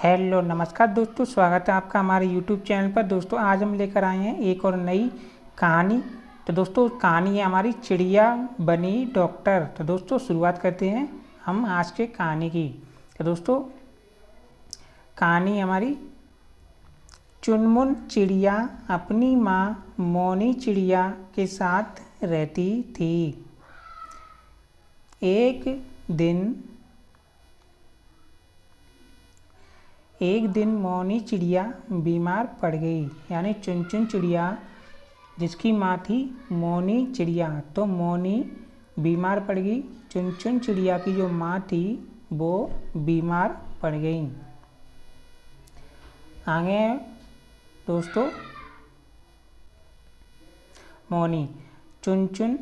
Hello नमस्कार दोस्तों, स्वागत है आपका हमारे यूट्यूब चैनल पर। दोस्तों आज हम लेकर आए हैं एक और नई कहानी। तो दोस्तों कहानी है हमारी चिड़िया बनी डॉक्टर। तो दोस्तों शुरुआत करते हैं हम आज के कहानी की। तो दोस्तों कहानी हमारी, चुनमुन चिड़िया अपनी माँ मौनी चिड़िया के साथ रहती थी। एक दिन मौनी चिड़िया बीमार पड़ गई। यानी चुनचुन चिड़िया जिसकी माँ थी मौनी चिड़िया, तो मौनी बीमार पड़ गई। चुनचुन चिड़िया की जो माँ थी वो बीमार पड़ गई। आगे दोस्तों मौनी चुनचुन,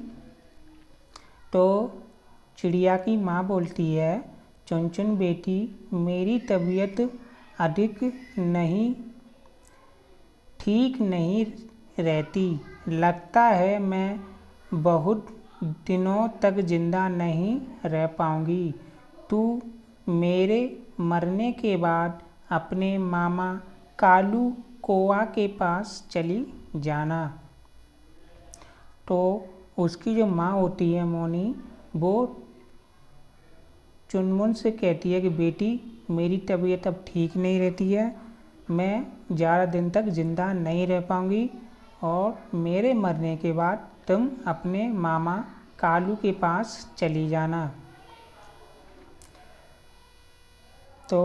तो चिड़िया की माँ बोलती है, चुनचुन बेटी मेरी तबीयत अधिक ठीक नहीं रहती। लगता है मैं बहुत दिनों तक जिंदा नहीं रह पाऊंगी। तू मेरे मरने के बाद अपने मामा कालू कौआ के पास चली जाना। तो उसकी जो माँ होती है मौनी, वो चुनमुन से कहती है कि बेटी मेरी तबीयत अब ठीक नहीं रहती है, मैं ज़्यादा दिन तक ज़िंदा नहीं रह पाऊंगी और मेरे मरने के बाद तुम अपने मामा कालू के पास चली जाना। तो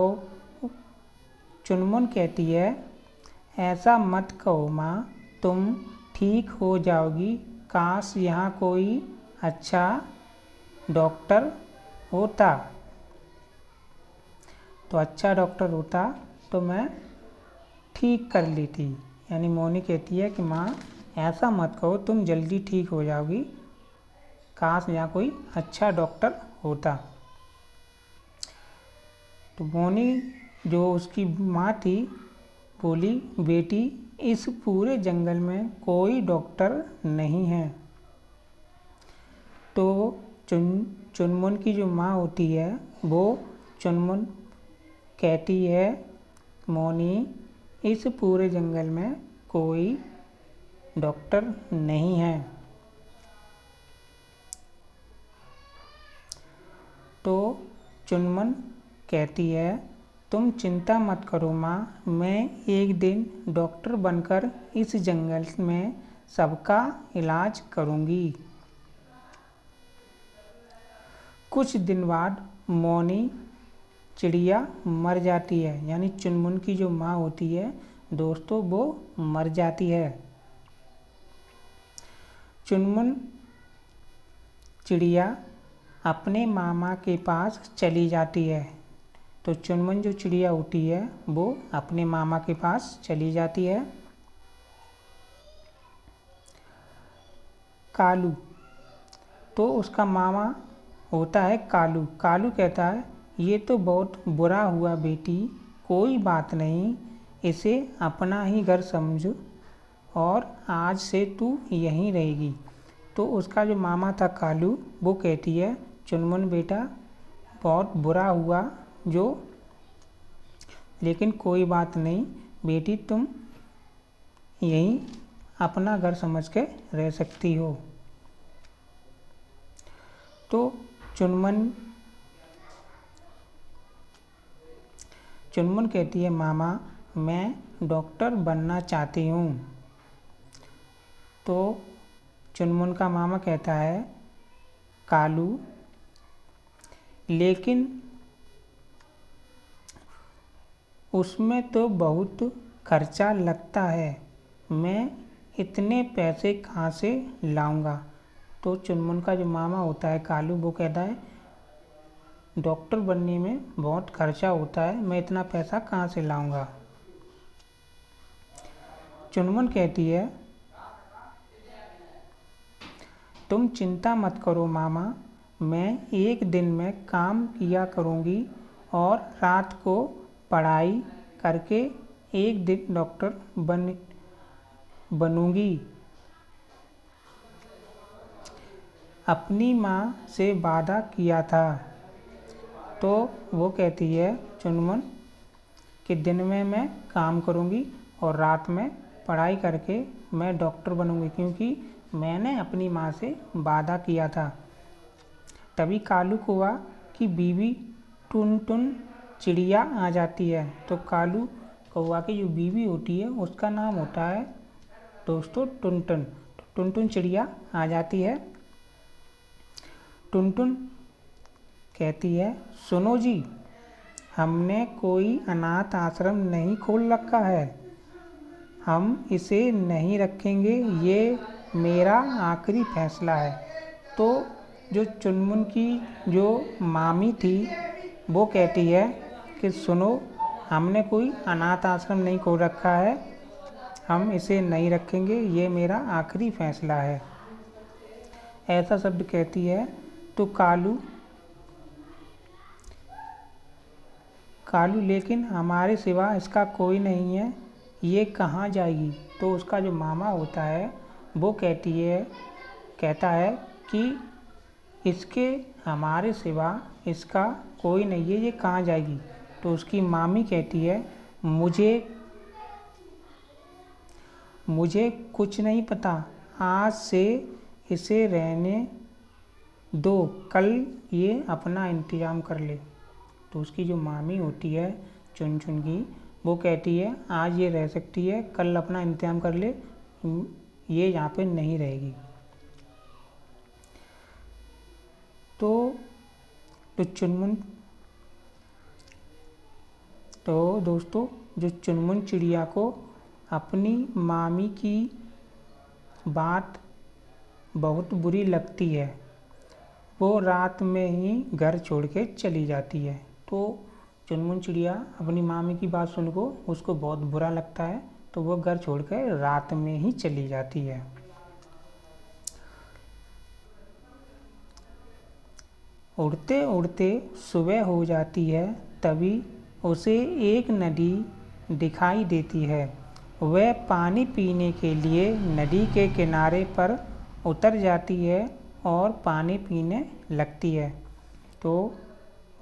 चुनमुन कहती है, ऐसा मत कहो माँ, तुम ठीक हो जाओगी। काश यहाँ कोई अच्छा डॉक्टर होता। तो अच्छा डॉक्टर होता तो मैं ठीक कर लेती। यानी मौनी कहती है कि माँ ऐसा मत कहो, तुम जल्दी ठीक हो जाओगी। काश यहाँ कोई अच्छा डॉक्टर होता। तो मौनी जो उसकी माँ थी बोली, बेटी इस पूरे जंगल में कोई डॉक्टर नहीं है। तो चुनमुन की जो माँ होती है वो चुनमुन कहती है, मौनी इस पूरे जंगल में कोई डॉक्टर नहीं है। तो चुनमुन कहती है, तुम चिंता मत करो माँ, मैं एक दिन डॉक्टर बनकर इस जंगल में सबका इलाज करूँगी। कुछ दिन बाद मौनी चिड़िया मर जाती है। यानी चुनमुन की जो माँ होती है दोस्तों वो मर जाती है। चुनमुन चिड़िया अपने मामा के पास चली जाती है। तो चुनमुन जो चिड़िया होती है वो अपने मामा के पास चली जाती है। कालू, तो उसका मामा होता है कालू। कालू कहता है, ये तो बहुत बुरा हुआ बेटी, कोई बात नहीं, इसे अपना ही घर समझ और आज से तू यहीं रहेगी। तो उसका जो मामा था कालू वो कहती है, चुनमुन बेटा बहुत बुरा हुआ जो, लेकिन कोई बात नहीं बेटी, तुम यहीं अपना घर समझ के रह सकती हो। तो चुनमुन कहती है, मामा मैं डॉक्टर बनना चाहती हूँ। तो चुनमुन का मामा कहता है, कालू लेकिन उसमें तो बहुत खर्चा लगता है, मैं इतने पैसे कहाँ से लाऊंगा। तो चुनमुन का जो मामा होता है कालू वो कहता है, डॉक्टर बनने में बहुत खर्चा होता है, मैं इतना पैसा कहाँ से लाऊंगा। चुनमुन कहती है, तुम चिंता मत करो मामा, मैं एक दिन में काम किया करूँगी और रात को पढ़ाई करके एक दिन डॉक्टर बनूंगी। अपनी माँ से वादा किया था। तो वो कहती है चुनमुन, कि दिन में मैं काम करूँगी और रात में पढ़ाई करके मैं डॉक्टर बनूँगी, क्योंकि मैंने अपनी माँ से वादा किया था। तभी कालू कौवा की बीवी टुन टुन चिड़िया आ जाती है। तो कालू कौवा की जो बीवी होती है उसका नाम होता है दोस्तों टुन टुन। तो टुन टुन चिड़िया आ जाती है। टुन टुन कहती है, सुनो जी, हमने कोई अनाथ आश्रम नहीं खोल रखा है, हम इसे नहीं रखेंगे, ये मेरा आखिरी फैसला है। तो जो चुनमुन की जो मामी थी वो कहती है कि सुनो, हमने कोई अनाथ आश्रम नहीं खोल रखा है, हम इसे नहीं रखेंगे, ये मेरा आखिरी फैसला है। ऐसा शब्द कहती है तो कालू लेकिन हमारे सिवा इसका कोई नहीं है, ये कहाँ जाएगी। तो उसका जो मामा होता है वो कहता है कि इसके हमारे सिवा इसका कोई नहीं है, ये कहाँ जाएगी। तो उसकी मामी कहती है, मुझे कुछ नहीं पता, आज से इसे रहने दो, कल ये अपना इंतज़ाम कर ले। तो उसकी जो मामी होती है चुन चुन की, वो कहती है आज ये रह सकती है, कल अपना इंतज़ाम कर ले, ये यहाँ पे नहीं रहेगी। तो दोस्तों जो चुनमुन चिड़िया को अपनी मामी की बात बहुत बुरी लगती है, वो रात में ही घर छोड़ के चली जाती है। तो चुनमुन चिड़िया अपनी मामी की बात सुन को उसको बहुत बुरा लगता है, तो वो घर छोड़ कर रात में ही चली जाती है। उड़ते उड़ते सुबह हो जाती है, तभी उसे एक नदी दिखाई देती है। वह पानी पीने के लिए नदी के किनारे पर उतर जाती है और पानी पीने लगती है। तो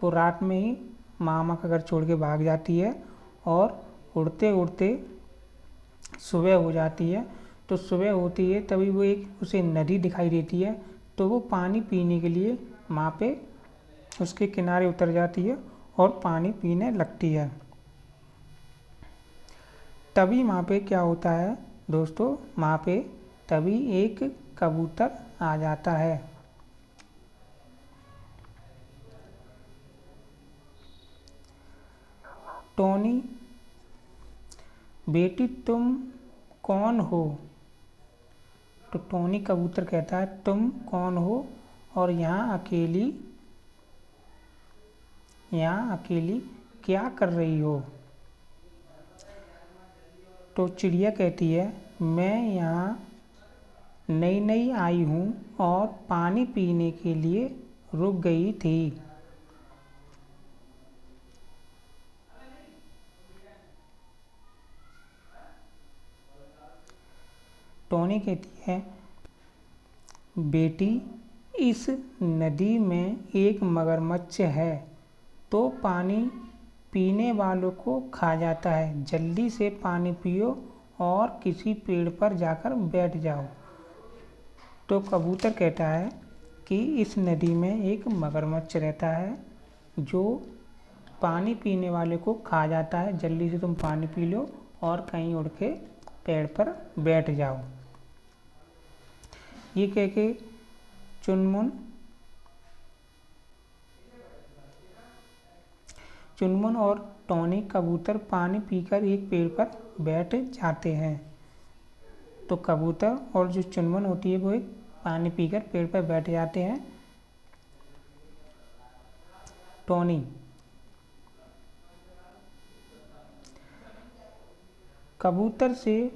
वो रात में ही मामा का घर छोड़ के भाग जाती है और उड़ते उड़ते सुबह हो जाती है। तो सुबह होती है तभी वो उसे नदी दिखाई देती है, तो वो पानी पीने के लिए वहाँ पे उसके किनारे उतर जाती है और पानी पीने लगती है। तभी वहाँ पे क्या होता है दोस्तों, वहाँ पे तभी एक कबूतर आ जाता है। टोनी, बेटी तुम कौन हो। तो टोनी कबूतर कहता है, तुम कौन हो और यहाँ अकेली क्या कर रही हो। तो चिड़िया कहती है, मैं यहाँ नई आई हूँ और पानी पीने के लिए रुक गई थी। टोनी कहती है, बेटी इस नदी में एक मगरमच्छ है, तो पानी पीने वालों को खा जाता है, जल्दी से पानी पियो और किसी पेड़ पर जाकर बैठ जाओ। तो कबूतर कहता है कि इस नदी में एक मगरमच्छ रहता है जो पानी पीने वाले को खा जाता है, जल्दी से तुम पानी पी लो और कहीं उड़ के पेड़ पर बैठ जाओ। ये कह के चुनमुन और टोनी कबूतर पानी पीकर एक पेड़ पर बैठ जाते हैं। तो कबूतर और जो चुनमुन होती है वो एक पानी पीकर पेड़ पर बैठ जाते हैं। टोनी, कबूतर से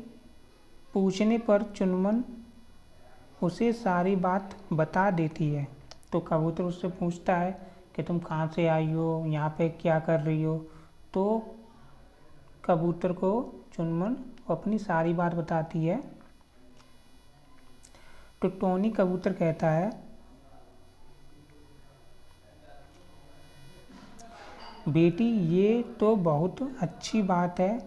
पूछने पर चुनमुन उसे सारी बात बता देती है। तो कबूतर उससे पूछता है कि तुम कहाँ से आई हो, यहाँ पे क्या कर रही हो। तो कबूतर को चुनमुन अपनी सारी बात बताती है। तो टोनी कबूतर कहता है, बेटी ये तो बहुत अच्छी बात है,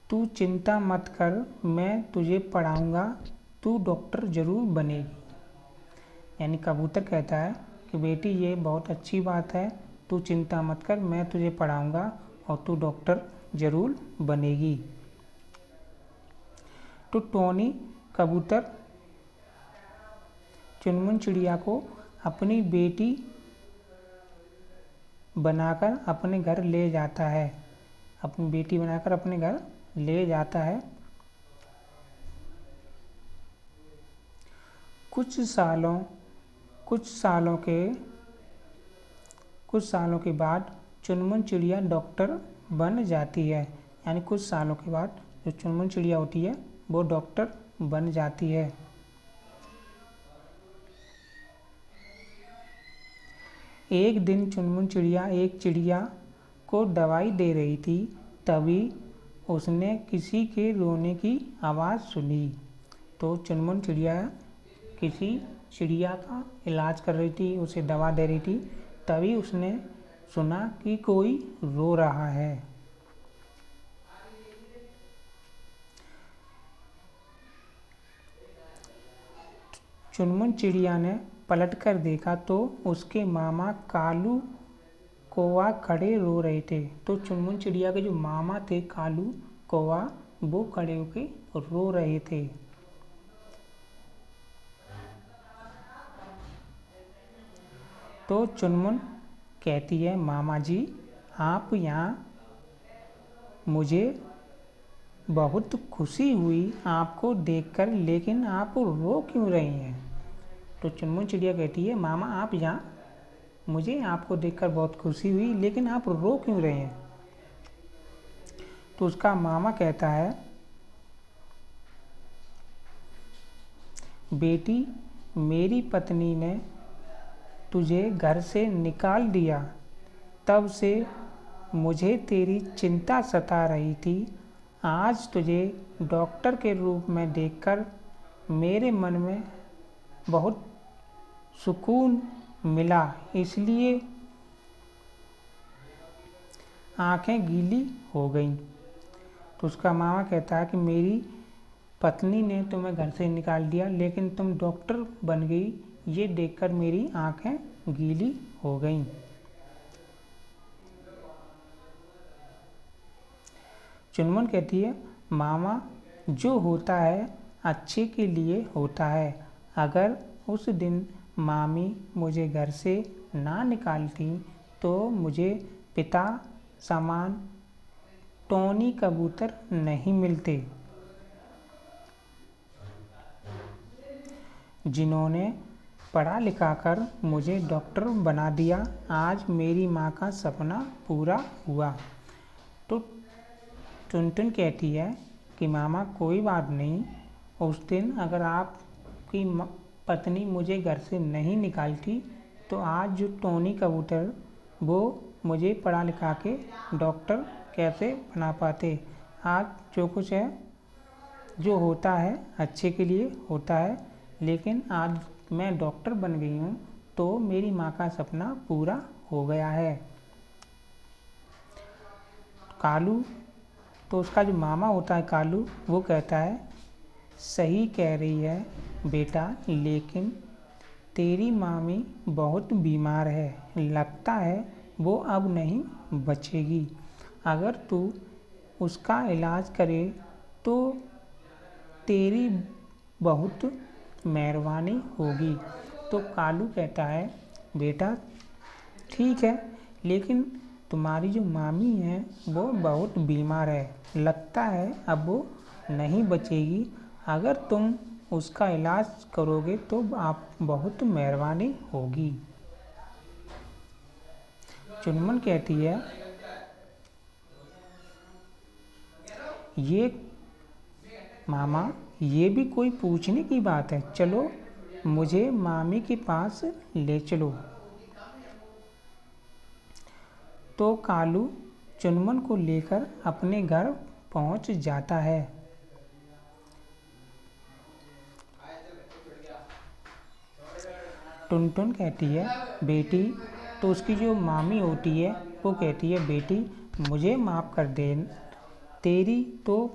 तू चिंता मत कर, मैं तुझे पढ़ाऊँगा, तू डॉक्टर ज़रूर बनेगी। यानी कबूतर कहता है कि बेटी ये बहुत अच्छी बात है, तू चिंता मत कर, मैं तुझे पढ़ाऊँगा और तू डॉक्टर ज़रूर बनेगी। तो टोनी कबूतर चुनमुन चिड़िया को अपनी बेटी बनाकर अपने घर ले जाता है, अपनी बेटी बनाकर अपने घर ले जाता है। कुछ सालों के बाद चुनमुन चिड़िया डॉक्टर बन जाती है। यानी कुछ सालों के बाद जो चुनमुन चिड़िया होती है वो डॉक्टर बन जाती है। एक दिन चुनमुन चिड़िया एक चिड़िया को दवाई दे रही थी, तभी उसने किसी के रोने की आवाज़ सुनी। तो चुनमुन चिड़िया किसी चिड़िया का इलाज कर रही थी, उसे दवा दे रही थी, तभी उसने सुना कि कोई रो रहा है। चुनमुन चिड़िया ने पलटकर देखा तो उसके मामा कालू कौवा खड़े रो रहे थे। तो चुनमुन चिड़िया के जो मामा थे कालू कौवा, वो खड़े होकर रो रहे थे। तो चुनमुन कहती है, मामा जी आप यहाँ, मुझे बहुत खुशी हुई आपको देखकर, लेकिन आप रो क्यों रही हैं? तो चुनमुन चिड़िया कहती है, मामा आप यहाँ, मुझे आपको देखकर बहुत खुशी हुई, लेकिन आप रो क्यों रहे हैं? तो उसका मामा कहता है, बेटी मेरी पत्नी ने तुझे घर से निकाल दिया, तब से मुझे तेरी चिंता सता रही थी। आज तुझे डॉक्टर के रूप में देखकर मेरे मन में बहुत सुकून मिला, इसलिए आंखें गीली हो गईं। तो उसका मामा कहता है कि मेरी पत्नी ने तुम्हें घर से निकाल दिया, लेकिन तुम डॉक्टर बन गई, ये देखकर मेरी आंखें गीली हो गईं। चुनमुन कहती है, मामा जो होता है अच्छे के लिए होता है। अगर उस दिन मामी मुझे घर से ना निकालती तो मुझे पिता समान टोनी कबूतर नहीं मिलते, जिन्होंने पढ़ा लिखा कर मुझे डॉक्टर बना दिया। आज मेरी माँ का सपना पूरा हुआ। तो टुनटुन कहती है कि मामा कोई बात नहीं, उस दिन अगर आपकी पत्नी मुझे घर से नहीं निकालती तो आज जो टोनी कबूतर वो मुझे पढ़ा लिखा के डॉक्टर कैसे बना पाते। आज जो कुछ है, जो होता है अच्छे के लिए होता है, लेकिन आज मैं डॉक्टर बन गई हूँ तो मेरी माँ का सपना पूरा हो गया है। कालू, तो उसका जो मामा होता है कालू, वो कहता है, सही कह रही है बेटा, लेकिन तेरी मामी बहुत बीमार है, लगता है वो अब नहीं बचेगी। अगर तू उसका इलाज करे तो तेरी बहुत मेहरबानी होगी। तो कालू कहता है, बेटा ठीक है, लेकिन तुम्हारी जो मामी है वो बहुत बीमार है, लगता है अब वो नहीं बचेगी। अगर तुम उसका इलाज करोगे तो आप बहुत मेहरबानी होगी। चुनमुन कहती है, ये मामा ये भी कोई पूछने की बात है, चलो मुझे मामी के पास ले चलो। तो कालू चुनमुन को लेकर अपने घर पहुंच जाता है। टुनटुन कहती है, बेटी तो उसकी जो मामी होती है वो कहती है बेटी मुझे माफ़ कर दे, तेरी तो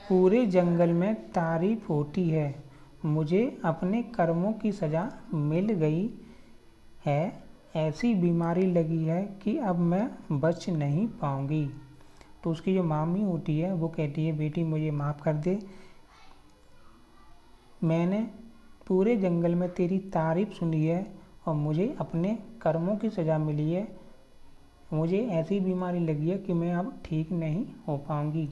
पूरे जंगल में तारीफ होती है, मुझे अपने कर्मों की सज़ा मिल गई है, ऐसी बीमारी लगी है कि अब मैं बच नहीं पाऊंगी। तो उसकी जो मामी होती है वो कहती है बेटी मुझे माफ़ कर दे, मैंने पूरे जंगल में तेरी तारीफ सुनी है और मुझे अपने कर्मों की सज़ा मिली है, मुझे ऐसी बीमारी लगी है कि मैं अब ठीक नहीं हो पाऊंगी।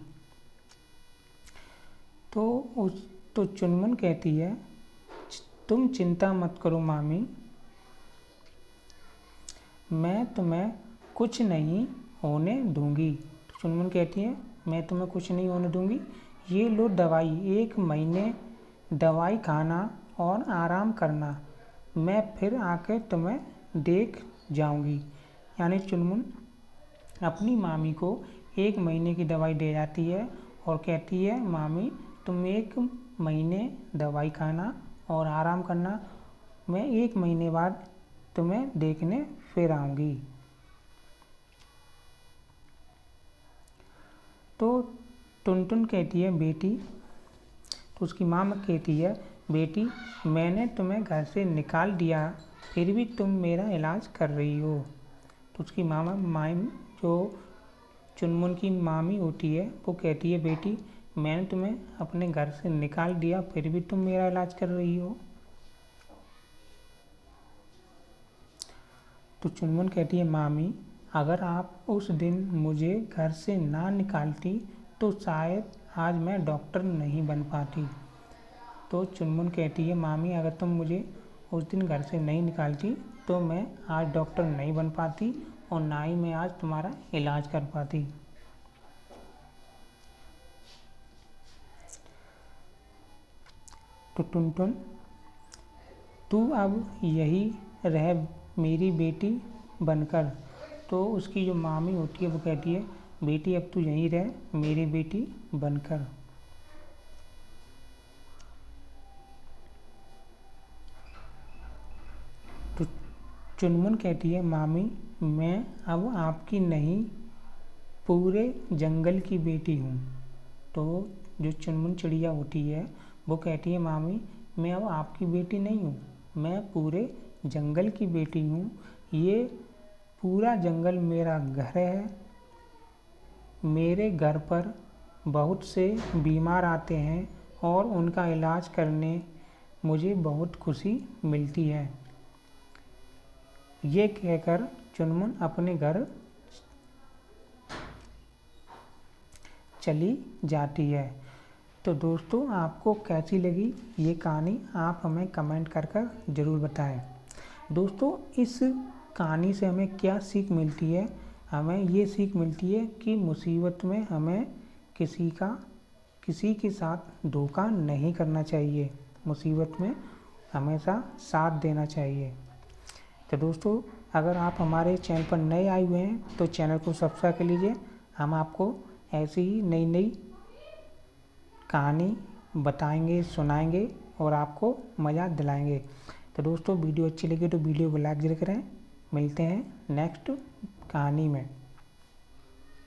तो चुनमुन कहती है तुम चिंता मत करो मामी, मैं तुम्हें कुछ नहीं होने दूंगी। तो चुनमुन कहती है मैं तुम्हें कुछ नहीं होने दूंगी, ये लो दवाई, 1 महीने दवाई खाना और आराम करना, मैं फिर आकर तुम्हें देख जाऊंगी। यानी चुनमुन अपनी मामी को 1 महीने की दवाई दे जाती है और कहती है मामी तुम 1 महीने दवाई खाना और आराम करना, मैं 1 महीने बाद तुम्हें देखने फिर आऊँगी। तो टुनटुन कहती है बेटी, तो उसकी माँ कहती है बेटी मैंने तुम्हें घर से निकाल दिया फिर भी तुम मेरा इलाज कर रही हो। तो उसकी माई जो चुनमुन की मामी होती है वो कहती है बेटी मैंने तुम्हें अपने घर से निकाल दिया फिर भी तुम मेरा इलाज कर रही हो। तो चुनमुन कहती है मामी अगर आप उस दिन मुझे घर से ना निकालती तो शायद आज मैं डॉक्टर नहीं बन पाती। तो चुनमुन कहती है मामी अगर तुम मुझे उस दिन घर से नहीं निकालती तो मैं आज डॉक्टर नहीं बन पाती और ना ही मैं आज तुम्हारा इलाज कर पाती। तो टुनटुन तू अब यही रह मेरी बेटी बनकर। तो उसकी जो मामी होती है वो कहती है बेटी अब तू यहीं रह मेरी बेटी बनकर। तो चुनमुन कहती है मामी मैं अब आपकी नहीं पूरे जंगल की बेटी हूँ। तो जो चुनमुन चिड़िया होती है वो कहती है मामी मैं अब आपकी बेटी नहीं हूँ, मैं पूरे जंगल की बेटी हूँ, ये पूरा जंगल मेरा घर है, मेरे घर पर बहुत से बीमार आते हैं और उनका इलाज करने मुझे बहुत खुशी मिलती है। ये कहकर चुनमुन अपने घर चली जाती है। तो दोस्तों आपको कैसी लगी ये कहानी आप हमें कमेंट कर ज़रूर बताएं। दोस्तों इस कहानी से हमें क्या सीख मिलती है, हमें ये सीख मिलती है कि मुसीबत में हमें किसी के साथ धोखा नहीं करना चाहिए, मुसीबत में हमेशा साथ देना चाहिए। तो दोस्तों अगर आप हमारे चैनल पर नए आए हुए हैं तो चैनल को सब्सक्राइब कर लीजिए, हम आपको ऐसी ही नई नई कहानी बताएंगे, सुनाएंगे और आपको मज़ा दिलाएंगे। तो दोस्तों वीडियो अच्छी लगी तो वीडियो को लाइक जरूर करें। मिलते हैं नेक्स्ट कहानी में।